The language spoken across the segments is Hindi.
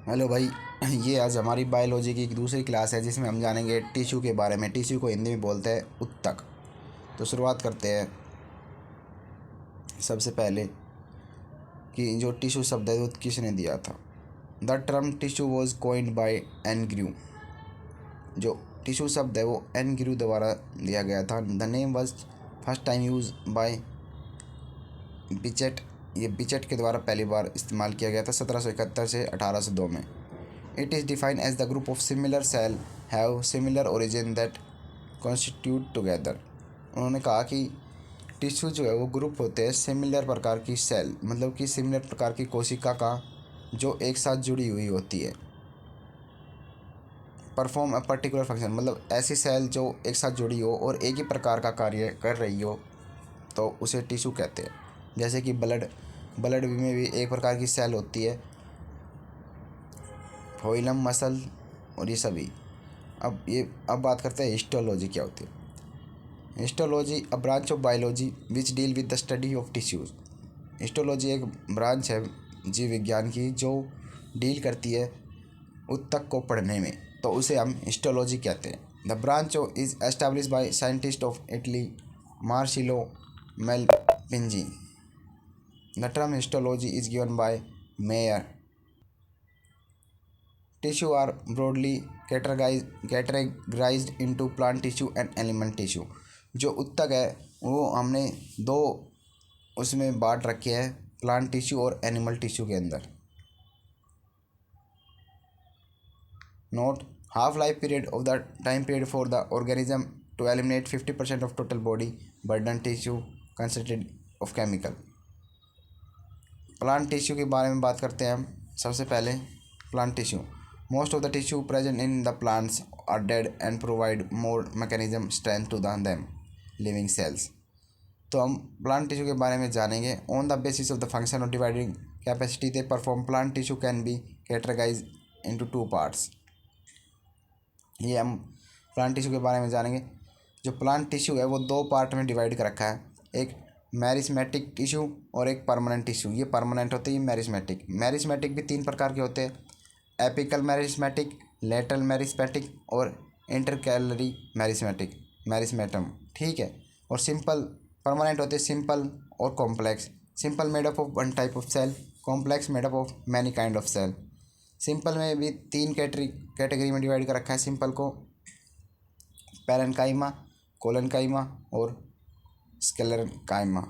हेलो भाई। ये आज हमारी बायोलॉजी की एक दूसरी क्लास है जिसमें हम जानेंगे टिश्यू के बारे में। टिश्यू को हिंदी में बोलते हैं उत्तक। तो शुरुआत करते हैं सबसे पहले कि जो टिश्यू शब्द है वो किसने दिया था। The term tissue was coined by N Grew. जो टिश्यू शब्द है वो एन ग्रू द्वारा दिया गया था। The name was first time use by Bichat. ये बिचेट के द्वारा पहली बार इस्तेमाल किया गया था 1771 से 1802 में। It is defined as the group of similar cell have similar origin that constitute together. उन्होंने कहा कि टिश्यू जो है वो ग्रुप होते हैं सिमिलर प्रकार की सेल, मतलब कि सिमिलर प्रकार की कोशिका का जो एक साथ जुड़ी हुई होती है। परफॉर्म अ पर्टिकुलर फंक्शन, मतलब ऐसी सेल जो एक साथ जुड़ी हो और एक ही प्रकार का कार्य कर रही हो तो उसे टिश्यू कहते हैं। जैसे कि ब्लड ब्लड में भी एक प्रकार की सेल होती है, फोइलम मसल और ये सभी। अब बात करते हैं हिस्टोलॉजी क्या होती है। Histology a branch of biology which deal with the study of tissues. Histology एक ब्रांच है जीव विज्ञान की जो डील करती है उत्तक को पढ़ने में, तो उसे हम हिस्टोलॉजी कहते हैं। The branch is establish by scientist of Italy Marcello Malpighi. The term histology is given by Mayer. Tissue are broadly categorized into plant tissue and animal tissue. जो उत्तक है वो हमने दो उसमें बांट रखे हैं, प्लांट टिश्यू और एनिमल टिश्यू के अंदर। Note: half life period of the time period for the organism to eliminate 50% of total body burden tissue consisted of chemical. Plant tissue के बारे में बात करते हैं हम। सबसे पहले plant tissue. Most of the tissue present in the plants are dead and provide more mechanism strength to the them living cells. तो हम प्लांट टिश्यू के बारे में जानेंगे। On the basis of the function of dividing capacity they perform, plant tissue can be categorize into two parts. ये हम प्लांट टिश्यू के बारे में जानेंगे। जो प्लांट टिश्यू है वो दो पार्ट में डिवाइड कर रखा है, एक मैरिस्मेटिक टिश्यू और एक परमानेंट टिश्यू। ये परमानेंट होते हैं मैरिस्मेटिक। मैरिस्मेटिक भी तीन प्रकार के होते हैं: एपिकल मैरिस्मेटिक, लेटरल मैरिस्मेटिक और इंटरकैलरी मैरिस्मेटम। ठीक है। और सिंपल परमानेंट होते हैं सिंपल और complex. Simple made up of one type of cell, complex made up of many kind of cell. Simple में भी तीन कैटेगरी में डिवाइड कर रखा है सिंपल को: पैरेन्काइमा, कोलेनकाइमा और स्क्लेरेन्काइमा।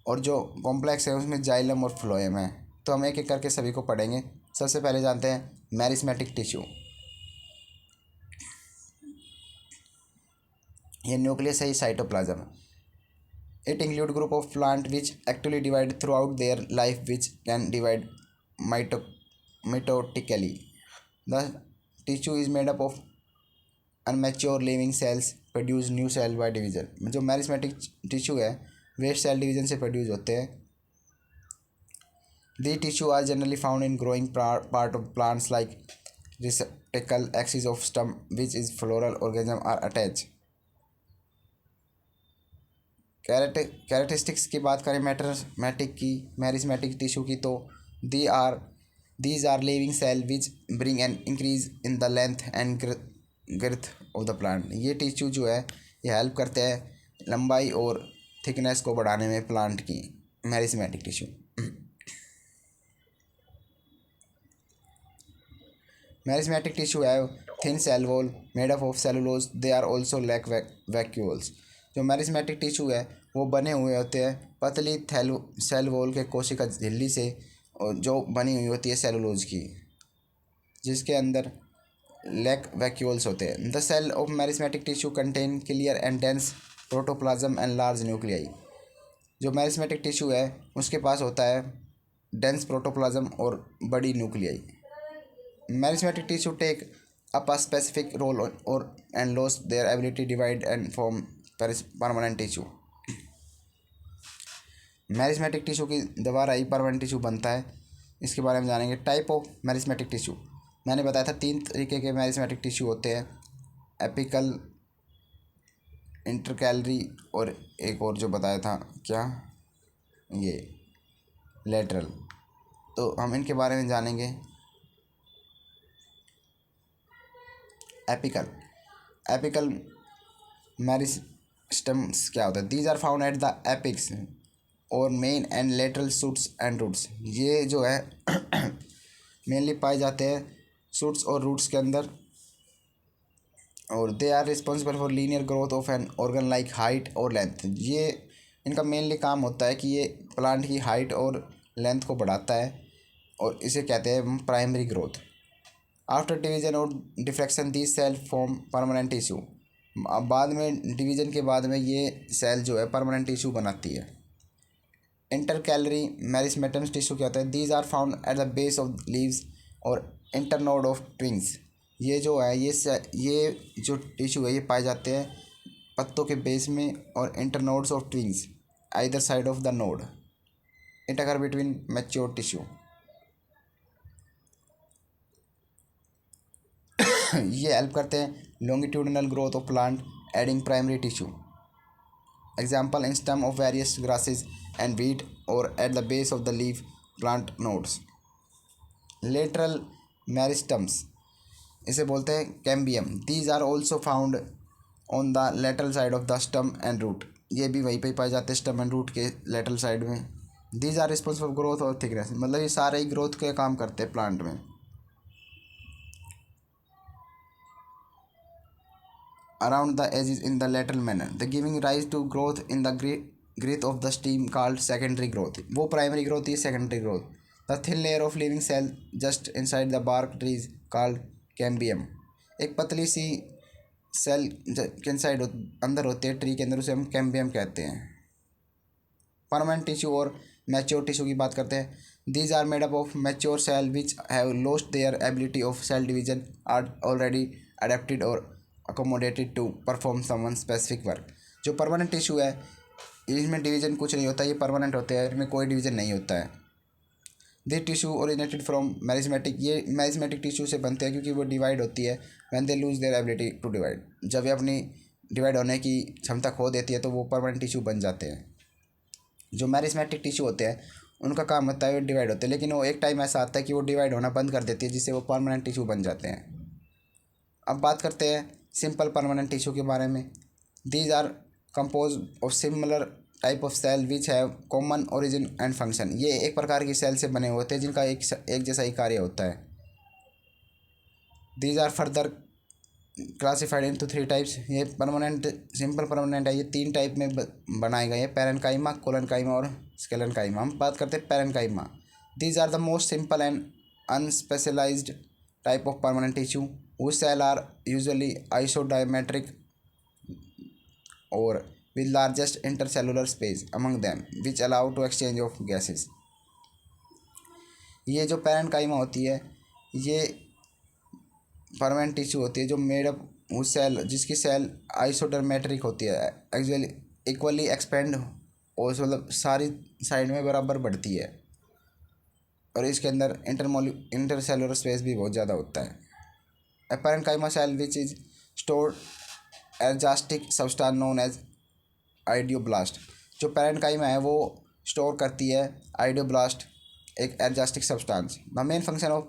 और जो कॉम्प्लेक्स है उसमें जाइलम और फ्लोएम है। तो हम एक एक करके सभी को पढ़ेंगे। सबसे पहले जानते हैं मैरिस्मेटिक टिश्यू। ये न्यूक्लियस है, ये cytoplasm. It include group of plant which actively divide through out their life which can divide mitotically. The tissue is made up of unmature living cells produce new cell by division. जो मैरिस्मेटिक टिश्यू है वे सेल डिवीजन से प्रोड्यूस होते हैं। The tissue are generally found in growing part of plants like receptacle axis of stem which is floral organism are attached. Characteristics की बात करें मैरिस्मेटिक टिश्यू की, तो दी are these are living cell which bring an increase in the length and girth of the plant. ये टिश्यू जो है ये हेल्प करते हैं लंबाई और थिकनेस को बढ़ाने में प्लांट की। Meristematic tissue. Meristematic tissue have thin cell wall made up of cellulose, they are also lack vacuoles. जो मैरिस्मेटिक टिश्यू है वो बने हुए होते हैं पतली सेल वॉल के कोशिका झिल्ली से, जो बनी हुई होती है सेलुलोज की, जिसके अंदर लैक वैक्यूल्स होते हैं। The cell of meristematic tissue contain clear and dense protoplasm and large nuclei. जो मैरिस्मेटिक टिश्यू है उसके पास होता है डेंस प्रोटोप्लाज्म और बड़ी nuclei. Meristematic tissue take up a specific role और and loss their ability divide and form permanent tissue. Meristematic tissue की दोबारा ही परमानेंट टिश्यू बनता है। इसके बारे में जानेंगे। Type of meristematic tissue. मैंने बताया था तीन तरीके के मैरिस्मेटिक टिश्यू होते हैं: एपिकल, इंटरकैलरी और एक और जो बताया था क्या, ये लेटरल। तो हम इनके बारे में जानेंगे। एपिकल एपिकल मेरिस्टम्स क्या होता है? These are found at the apices और main and lateral shoots and roots. ये जो है मेनली पाए जाते हैं शूट्स और रूट्स के अंदर, और they are responsible for linear growth of an organ like height और लेंथ। ये इनका मेनली काम होता है कि ये प्लांट की हाइट और लेंथ को बढ़ाता है, और इसे कहते हैं प्राइमरी ग्रोथ। आफ्टर डिवीजन और deflection these cell form permanent tissue. अब बाद में डिवीजन के बाद में ये सेल जो है परमानेंट टिश्यू बनाती है। इंटर कैलरी मेरिस्टेम टिश्यू क्या होता है? These are found at the base of leaves और इंटरनोड ऑफ ट्विंग्स। ये जो है ये जो टिश्यू है ये पाए जाते हैं पत्तों के बेस में और internodes of twigs either side of the node. It occur between mature tissue. ये हेल्प करते हैं longitudinal growth of plant adding primary tissue. Example in stem of various grasses and wheat और at the base of the leaf plant nodes. Lateral meristems इसे बोलते हैं cambium. These are also found on the lateral side of the stem and root. ये भी वहीं पे पाए जाते हैं स्टम एंड रूट के लेटरल साइड में। These are responsible for growth और थिकनेस, मतलब ये सारे ही ग्रोथ के काम करते हैं प्लांट में। Around the edges in the lateral manner the giving rise to growth in the girth of the stem called secondary growth. वो प्राइमरी ग्रोथ ही secondary growth. The thin layer of living cell just inside the bark trees called cambium. एक पतली सी सेल के इनसाइड अंदर होते हैं ट्री के अंदर, उसे हम कैम्बियम कहते हैं। परमानेंट टिश्यू और मैच्योर टिश्यू की बात करते हैं। These are made up of mature cell which have lost their ability of cell division are already adapted और accommodated to perform someone specific work. जो परमानेंट टिश्यू है इसमें डिवीजन कुछ नहीं होता, ये परमानेंट होते हैं, इनमें कोई डिवीजन नहीं होता है। This tissue originated from meristematic. ये मैरिस्मेटिक टिश्यू से बनते हैं क्योंकि वो डिवाइड होती है when they lose their ability to divide. जब ये अपनी डिवाइड होने की क्षमता खो देती है तो वो परमानेंट टिश्यू बन जाते हैं। जो मैरिस्मेटिक टिश्यू होते हैं उनका काम होता है वो डिवाइड होते हैं, लेकिन वो एक टाइम ऐसा आता है कि वो डिवाइड होना बंद कर देती है जिससे वो परमानेंट टिश्यू बन जाते हैं। अब बात करते हैं सिंपल परमानेंट टिश्यू के बारे में। These are compose of similar type of cell which have common origin and function. ये एक प्रकार की सेल से बने होते हैं जिनका एक जैसा ही कार्य होता है। These are further classified into 3 types. ये परमानेंट सिंपल परमानेंट है, ये 3 टाइप में बनाए गए हैं, पैरेन्काइमा, कोलेन्काइमा और स्केलेन्काइमा। हम बात करते हैं parenchyma. These are the most simple and unspecialized type of permanent tissue whose cell are usually isodiametric or with largest intercellular space among them which allow to exchange of gases। ये जो पैरेन्काइमा होती है ये परमानेंट टिश्यू होती है जो मेड अप उस सेल जिसकी सेल आइसोडर्मेट्रिक होती है, एक्चुअली इक्वली एक्सपेंड और मतलब सारी साइड में बराबर बढ़ती है, और इसके अंदर इंटरसेलुलर स्पेस भी बहुत ज़्यादा होता है। A parenchyma cell which is stored ergastic substance known as idioblast. जो पैरेन्काइमा है वो स्टोर करती है आइडियोब्लास्ट, एक ergastic substance. The main function of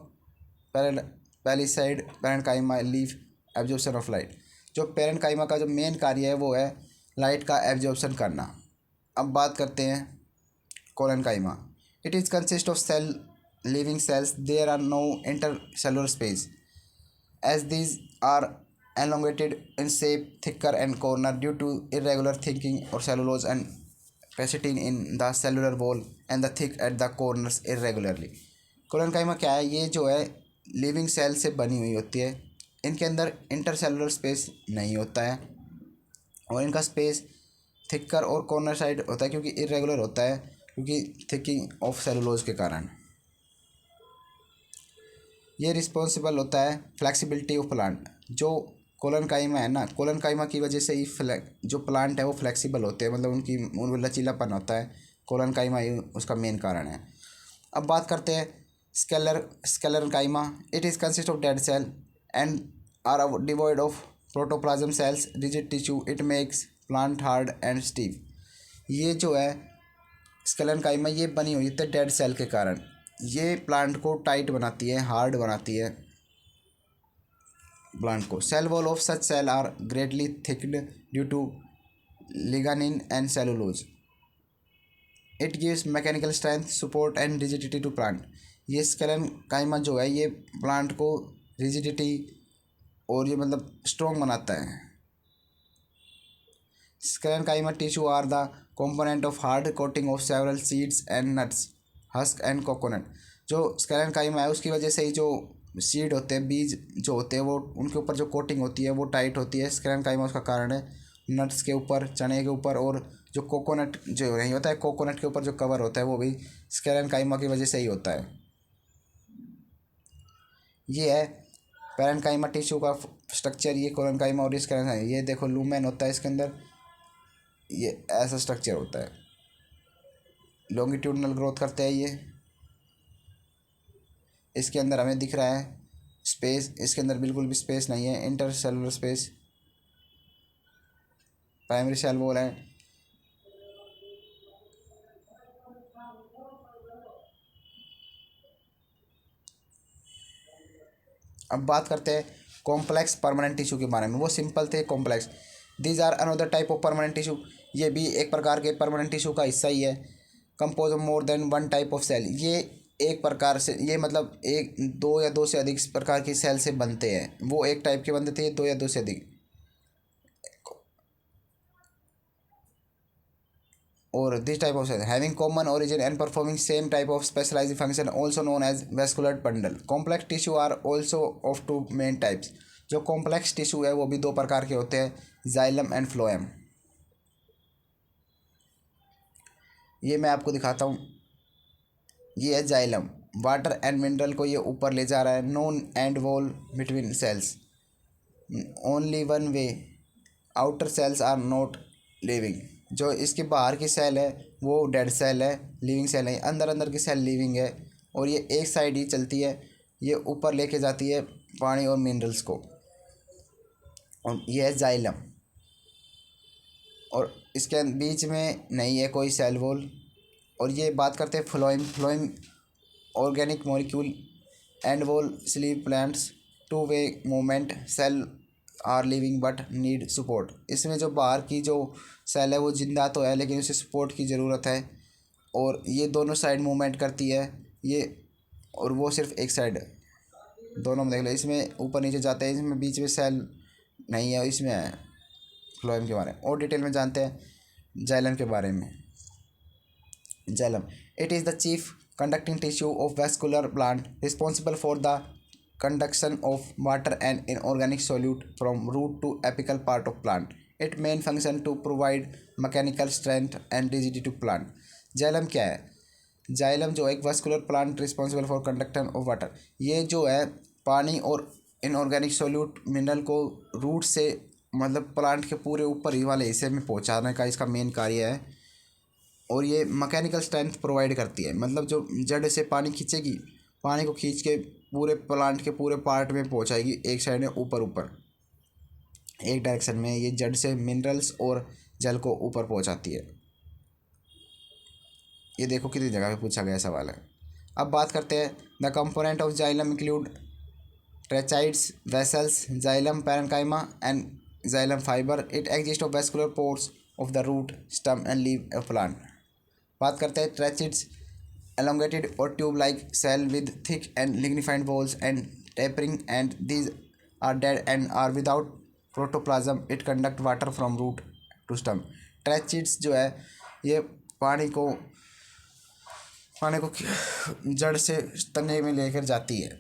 palisade parenchyma leave absorption of light. जो पैरेन्काइमा का जो मेन कार्य है वो है लाइट का एब्जॉर्प्शन करना। अब बात करते हैं collenchyma. It is consist of cell living cells, there are no intercellular space as these are elongated in shape, thicker and corner due to irregular thinning or cellulose and parasitin in the cellular wall and the thick at the corners irregularly। Collenchyma क्या है? ये जो है लिविंग सेल से बनी हुई होती है, इनके अंदर इंटरसेलुलर स्पेस नहीं होता है और इनका स्पेस थिकर और कॉर्नर साइड होता है क्योंकि इरेगुलर होता है क्योंकि थिकिंग ऑफ सेलुलोज के कारण। ये रिस्पॉन्सिबल होता है फ्लेक्सिबिलिटी ऑफ प्लांट। जो कोलेन्काइमा है ना, कोलेन्काइमा की वजह से ही जो प्लांट है वो फ्लेक्सिबल होते हैं, मतलब उनकी लचीलापन होता है। कोलेन्काइमा ही उसका मेन कारण है। अब बात करते हैं sclerenchyma. It is consist of dead cell and are devoid of protoplasm cells rigid tissue. It makes plant hard and stiff. ये जो है स्केलेन्काइमा ये बनी हुई है डेड सेल के कारण। ये प्लांट को टाइट बनाती है, हार्ड बनाती है प्लांट को। Cell wall of such cell are greatly thicked due to lignin and cellulose. It gives mechanical strength support and rigidity to plant. ये स्केलन काइमा जो है ये प्लांट को रिजिडिटी और ये मतलब स्ट्रॉन्ग बनाता है। Sclerenchyma tissue are the component of hard coating of several seeds and nuts, husk and coconut। जो स्केलन काइमा है उसकी वजह से ही जो सीड होते हैं, बीज जो होते हैं, वो उनके ऊपर जो कोटिंग होती है वो टाइट होती है। स्केलन काइमा उसका कारण है। नट्स के ऊपर, चने के ऊपर, और जो कोकोनट जो नहीं होता है, कोकोनट के ऊपर जो कवर होता है वो भी स्केलन काइमा की वजह से ही होता है। ये है पैरेन्काइमा टिश्यू का स्ट्रक्चर। ये कोरेन्काइमा और स्केलन काइमा। ये देखो लूमेन होता है इसके अंदर, ये ऐसा स्ट्रक्चर होता है। लॉन्गिट्यूडनल ग्रोथ करते हैं ये। इसके अंदर हमें दिख रहा है स्पेस, इसके अंदर बिल्कुल भी स्पेस नहीं है। Intercellular space, primary cell wall है। अब बात करते हैं कॉम्प्लेक्स परमानेंट टिश्यू के बारे में। वो सिंपल थे complex. These are another type of permanent tissue. ये भी एक प्रकार के परमानेंट टिश्यू का हिस्सा ही है। Compose of more than one type of cell. ये एक प्रकार से, ये मतलब एक, दो या दो से अधिक प्रकार की सेल से बनते हैं। वो एक टाइप के बनते थे, दो या दो से अधिक। और this type of cell having common origin and performing same type of specialized function also known as vascular bundle. Complex tissue are also of two main types. जो कॉम्प्लेक्स टिश्यू है वो भी दो प्रकार के होते हैं, जाइलम एंड फ्लोएम। ये मैं आपको दिखाता हूँ। ये है जाइलम, वाटर एंड मिनरल को ये ऊपर ले जा रहा है। Known end wall between cells, only one way, outer cells are not living. जो इसके बाहर की सेल है वो डेड सेल है, लिविंग सेल है। अंदर अंदर की सेल लिविंग है, और ये एक साइड ही चलती है। ये ऊपर लेके जाती है पानी और मिनरल्स को, और ये है जाइलम। और इसके बीच में नहीं है कोई सेल वॉल। और ये बात करते हैं phloem. Phloem organic molecule and wall sleeve plants, two way movement, cell are living but need support. इसमें जो बाहर की जो सेल है वो जिंदा तो है लेकिन उसे सपोर्ट की ज़रूरत है। और ये दोनों साइड मूवमेंट करती है ये, और वो सिर्फ एक साइड। दोनों में देख लो, इसमें ऊपर नीचे जाते हैं, इसमें बीच में सेल नहीं है, इसमें है। फ्लोएम के बारे में और डिटेल में जानते हैं जाइलम के बारे में। Xylem, it is the chief conducting tissue of vascular plant responsible for the conduction of water and inorganic solute from root to apical part of plant. Its main function to provide mechanical strength and rigidity to plant. Xylem क्या है? जाइलम जो एक vascular plant responsible for conduction of water, ये जो है पानी और इनऑर्गेनिक सोल्यूट मिनरल को रूट से मतलब प्लांट के पूरे ऊपर ही वाले हिस्से में पहुंचाने का इसका मेन कार्य है। और ये मैकेनिकल स्ट्रेंथ प्रोवाइड करती है, मतलब जो जड़ से पानी खींचेगी, पानी को खींच के पूरे प्लांट के पूरे पार्ट में पहुंचाएगी, एक साइड में ऊपर ऊपर एक डायरेक्शन में। ये जड़ से मिनरल्स और जल को ऊपर पहुंचाती है। ये देखो कितनी जगह पे पूछा गया सवाल है। अब बात करते हैं the component of xylem include tracheids, vessels, xylem parenchyma and xylem fiber. It exist of vascular pores of the root, stem and leave of plant. बात करते हैं ट्रेचिड्स, elongated or tube like cell with thick and lignified walls and tapering, and these are dead and are without protoplasm. It conduct water from root to stem. ट्रेचिड्स जो है ये पानी को जड़ से तने में लेकर जाती है,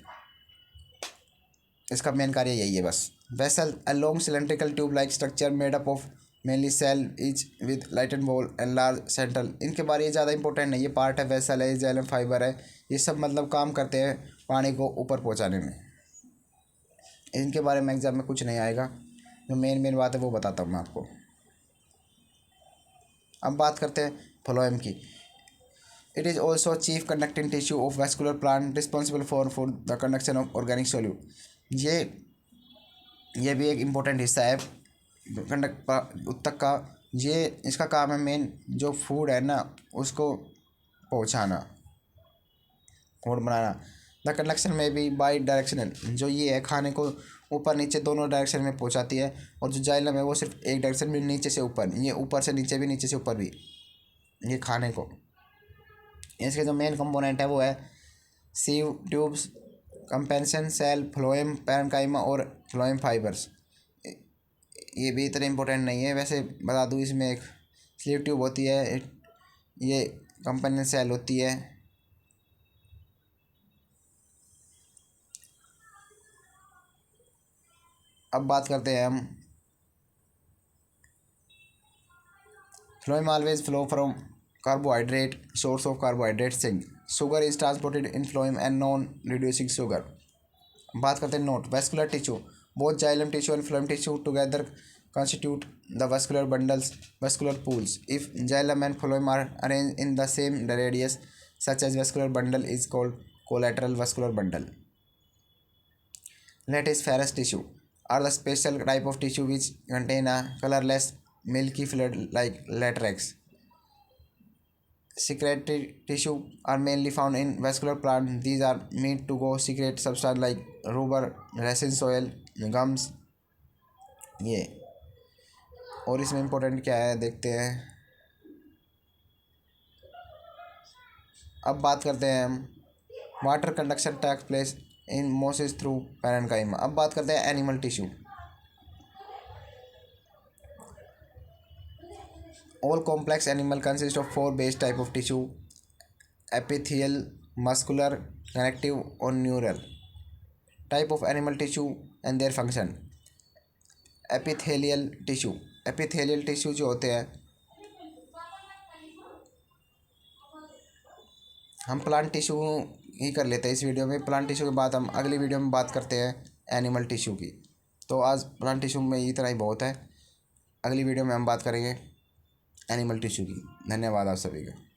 इसका मेन कार्य यही है बस। Vessel, a long cylindrical tube like structure made up of mainly cell is with lighten wall and large central. इनके बारे में ज़्यादा इंपॉर्टेंट नहीं, ये पार्ट है, वेसल है, जाइलम फाइबर है, ये सब मतलब काम करते हैं पानी को ऊपर पहुंचाने में। इनके बारे में एग्जाम में कुछ नहीं आएगा, जो मेन बात है वो बताता हूँ मैं आपको। अब बात करते हैं फ्लोएम की। It is also chief conducting tissue of vascular plant responsible for the conduction of organic solute. ये भी एक इम्पोर्टेंट हिस्सा है कंडक्ट उत्तक का। ये इसका काम है मेन, जो फूड है ना उसको पहुंचाना, फूड बनाना। द कंडक्शन में बी बाई डायरेक्शनल, जो ये है खाने को ऊपर नीचे दोनों डायरेक्शन में पहुंचाती है, और जो जाइलम है वो सिर्फ एक डायरेक्शन में नीचे से ऊपर, ये ऊपर से नीचे भी नीचे से ऊपर भी ये खाने को। इसके जो मेन कंपोनेंट है वो है sieve tubes, companion cell, phloem parenchyma और फ्लोएम फाइबर्स। ये भी इतने इम्पोर्टेंट नहीं है, वैसे बता दूँ इसमें एक स्लीव ट्यूब होती है, ये कंपेनियन सेल होती है। अब बात करते हैं हम phloem always flow from carbohydrate source of carbohydrate sink, sugar is transported in phloem and non reducing sugar. बात करते हैं note vascular tissue, both xylem tissue and phloem tissue together constitute the vascular bundles, vascular pools. If xylem and phloem are arranged in the same radius, such as vascular bundle is called collateral vascular bundle. Latissiferous tissue are the special type of tissue which contain a colorless milky fluid like latex. Secretory tissue are mainly found in vascular plants. These are meant to go secrete substance like rubber, resin, soil, gums. ये और इसमें इम्पोर्टेंट क्या है देखते हैं। अब बात करते हैं हम water conduction takes place in mosses through parenchyma. अब बात करते हैं animal tissue. All complex animal consist of 4 base type of tissue: epithelial, muscular, connective और neural. Type of animal tissue and their function. Epithelial tissue, epithelial tissue जो होते हैं, हम प्लांट टिश्यू ही कर लेते हैं इस वीडियो में। प्लांट टिश्यू के बाद हम अगली वीडियो में बात करते हैं एनिमल टिश्यू की। तो आज प्लांट टिश्यू में इतना ही बहुत है, अगली वीडियो में हम बात करेंगे एनिमल टिश्यू की। धन्यवाद आप सभी का।